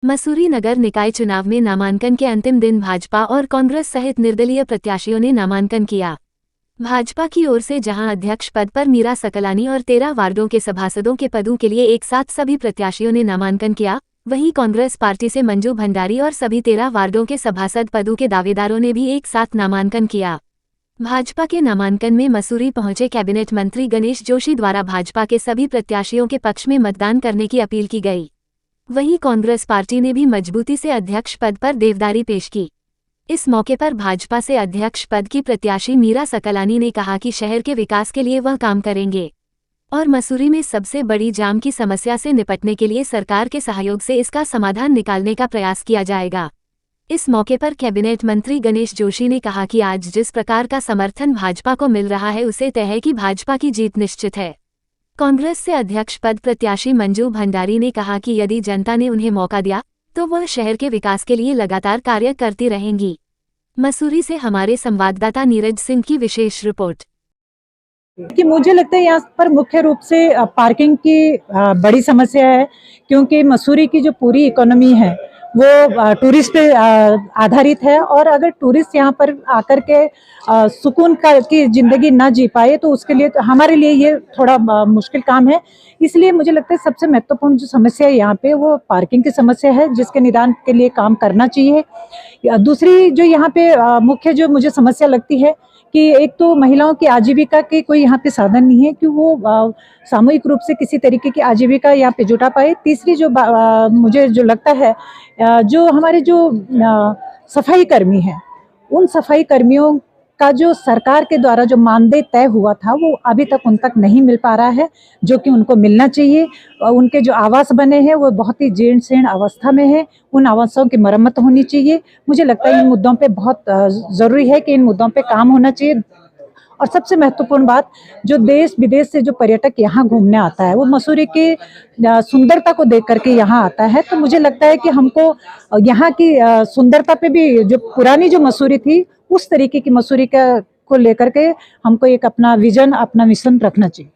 मसूरी नगर निकाय चुनाव में नामांकन के अंतिम दिन भाजपा और कांग्रेस सहित निर्दलीय प्रत्याशियों ने नामांकन किया। भाजपा की ओर से जहां अध्यक्ष पद पर मीरा सकलानी और 13 वार्डों के सभासदों के पदों के लिए एक साथ सभी प्रत्याशियों ने नामांकन किया, वहीं कांग्रेस पार्टी से मंजू भंडारी और सभी 13 वार्डों के सभासद पदों के दावेदारों ने भी एक साथ नामांकन किया। भाजपा के नामांकन में मसूरी पहुंचे कैबिनेट मंत्री गणेश जोशी द्वारा भाजपा के सभी प्रत्याशियों के पक्ष में मतदान करने की अपील की गई। वहीं कांग्रेस पार्टी ने भी मजबूती से अध्यक्ष पद पर देवदारी पेश की। इस मौके पर भाजपा से अध्यक्ष पद की प्रत्याशी मीरा सकलानी ने कहा कि शहर के विकास के लिए वह काम करेंगे और मसूरी में सबसे बड़ी जाम की समस्या से निपटने के लिए सरकार के सहयोग से इसका समाधान निकालने का प्रयास किया जाएगा। इस मौके पर कैबिनेट मंत्री गणेश जोशी ने कहा कि आज जिस प्रकार का समर्थन भाजपा को मिल रहा है उसे तय है कि भाजपा की जीत निश्चित है। कांग्रेस से अध्यक्ष पद प्रत्याशी मंजू भंडारी ने कहा कि यदि जनता ने उन्हें मौका दिया तो वह शहर के विकास के लिए लगातार कार्य करती रहेंगी। मसूरी से हमारे संवाददाता नीरज सिंह की विशेष रिपोर्ट। कि मुझे लगता है यहाँ पर मुख्य रूप से पार्किंग की बड़ी समस्या है, क्योंकि मसूरी की जो पूरी इकोनॉमी है वो टूरिस्ट पे आधारित है और अगर टूरिस्ट यहाँ पर आकर के सुकून की जिंदगी ना जी पाए तो उसके लिए तो हमारे लिए ये थोड़ा मुश्किल काम है। इसलिए मुझे लगता है सबसे महत्वपूर्ण जो समस्या है यहाँ पे वो पार्किंग की समस्या है, जिसके निदान के लिए काम करना चाहिए। दूसरी जो यहाँ पे मुख्य जो मुझे समस्या लगती है कि एक तो महिलाओं की आजीविका के कोई यहाँ पे साधन नहीं है कि वो सामूहिक रूप से किसी तरीके की आजीविका यहाँ पे जुटा पाए। तीसरी जो मुझे जो लगता है जो हमारे जो सफाई कर्मी हैं, उन सफाई कर्मियों का जो सरकार के द्वारा जो मानदेय तय हुआ था वो अभी तक उन तक नहीं मिल पा रहा है, जो कि उनको मिलना चाहिए। उनके जो आवास बने हैं वो बहुत ही जीर्ण शीर्ण अवस्था में है, उन आवासों की मरम्मत होनी चाहिए। मुझे लगता है इन मुद्दों पे बहुत ज़रूरी है कि इन मुद्दों पे काम होना चाहिए। और सबसे महत्वपूर्ण बात, जो देश विदेश से जो पर्यटक यहाँ घूमने आता है वो मसूरी की सुंदरता को देख करके यहाँ आता है, तो मुझे लगता है कि हमको यहाँ की सुंदरता पे भी जो पुरानी जो मसूरी थी उस तरीके की मसूरी को लेकर के हमको एक अपना विजन, अपना मिशन रखना चाहिए।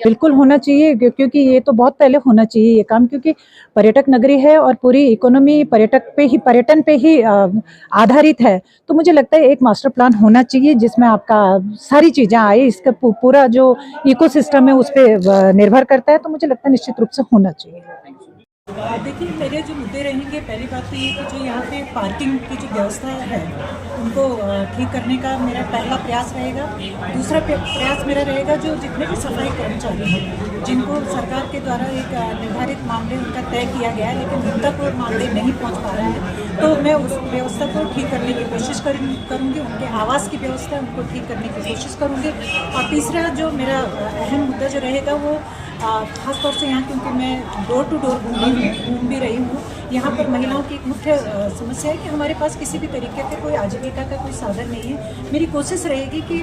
बिल्कुल होना चाहिए, क्योंकि ये तो बहुत पहले होना चाहिए ये काम, क्योंकि पर्यटक नगरी है और पूरी इकोनॉमी पर्यटन पे ही आधारित है। तो मुझे लगता है एक मास्टर प्लान होना चाहिए जिसमें आपका सारी चीजें आए, इसका पूरा जो इकोसिस्टम है उस पर निर्भर करता है। तो मुझे लगता है निश्चित रूप से होना चाहिए। देखिए, मेरे जो मुद्दे रहेंगे, पहली बात तो ये कि जो यहाँ पे पार्किंग की जो व्यवस्था है उनको ठीक करने का मेरा पहला प्रयास रहेगा। दूसरा प्रयास मेरा रहेगा जो जितने भी सफाई कर्मचारी हैं जिनको सरकार के द्वारा एक निर्धारित मामले उनका तय किया गया है लेकिन उन तक वो मामले नहीं पहुँच पा रहे हैं, तो मैं उस व्यवस्था को ठीक करने की कोशिश करूँगी। उनके आवास की व्यवस्था उनको ठीक करने की कोशिश करूँगी। और तीसरा जो मेरा अहम मुद्दा जो रहेगा वो खास तौर से यहाँ, क्योंकि मैं डोर टू डोर घूम भी रही हूँ, यहाँ पर महिलाओं की एक मुख्य समस्या है कि हमारे पास किसी भी तरीके के कोई आजीविका का कोई साधन नहीं है। मेरी कोशिश रहेगी कि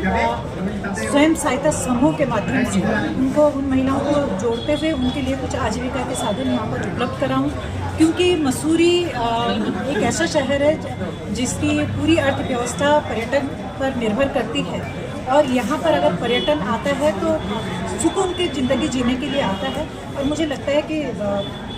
स्वयं सहायता समूह के माध्यम से उनको, उन महिलाओं को जोड़ते हुए उनके लिए कुछ आजीविका के साधन यहाँ पर उपलब्ध कराऊँ, क्योंकि मसूरी एक ऐसा शहर है जिसकी पूरी अर्थव्यवस्था पर्यटन पर निर्भर करती है और यहाँ पर अगर पर्यटन आता है तो सुकून की ज़िंदगी जीने के लिए आता है। और मुझे लगता है कि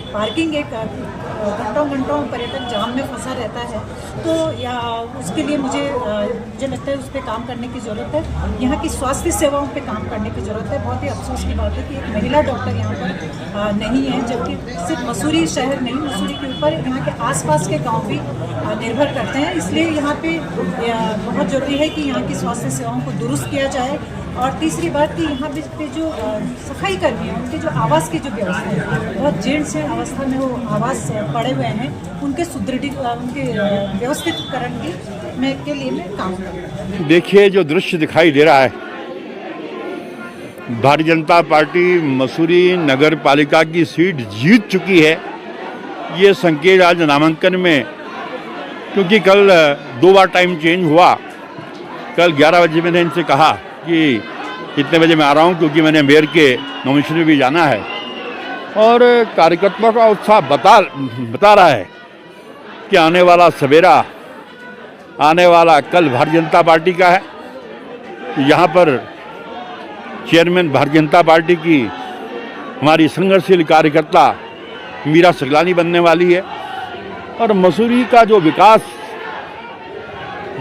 पार्किंग एक घंटों पर्यटक जाम में फंसा रहता है, तो या उसके लिए मुझे लगता है उस पर काम करने की ज़रूरत है। यहाँ की स्वास्थ्य सेवाओं पे काम करने की ज़रूरत है। बहुत ही अफसोस की बात है कि एक महिला डॉक्टर यहाँ पर नहीं है, जबकि सिर्फ मसूरी शहर नहीं, मसूरी के ऊपर यहाँ के आसपास के गांव भी निर्भर करते हैं। इसलिए यहाँ पे बहुत ज़रूरी है कि यहाँ की स्वास्थ्य सेवाओं को दुरुस्त किया जाए। और तीसरी बात कि यहाँ पे जो सफाई कर्मी हैं उनके जो आवास की जो व्यवस्था है, बहुत जीर्ण से अवस्था में वो आवास पड़े हुए हैं, उनके उनके व्यवस्थितकरण की के लिए मैं काम करूँ। देखिए, जो दृश्य दिखाई दे रहा है, भारतीय जनता पार्टी मसूरी नगर पालिका की सीट जीत चुकी है। ये संकेत आज नामांकन में, क्योंकि कल 2 बार टाइम चेंज हुआ। कल 11 बजे मैंने इनसे कहा कि इतने बजे मैं आ रहा हूँ, क्योंकि मैंने मेयर के नॉमिनेशन में भी जाना है। और कार्यकर्ताओं का उत्साह बता रहा है कि आने वाला सवेरा, आने वाला कल भारतीय जनता पार्टी का है। यहाँ पर चेयरमैन भारतीय जनता पार्टी की हमारी संघर्षशील कार्यकर्ता मीरा सकलानी बनने वाली है। और मसूरी का जो विकास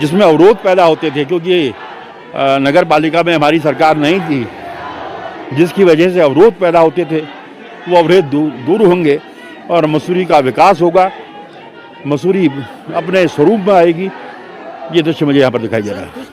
जिसमें अवरोध पैदा होते थे, क्योंकि नगर पालिका में हमारी सरकार नहीं थी, जिसकी वजह से अवरोध पैदा होते थे, वो अवरोध दूर होंगे और मसूरी का विकास होगा, मसूरी अपने स्वरूप में आएगी। ये दृश्य मुझे यहाँ पर दिखाई दे रहा है।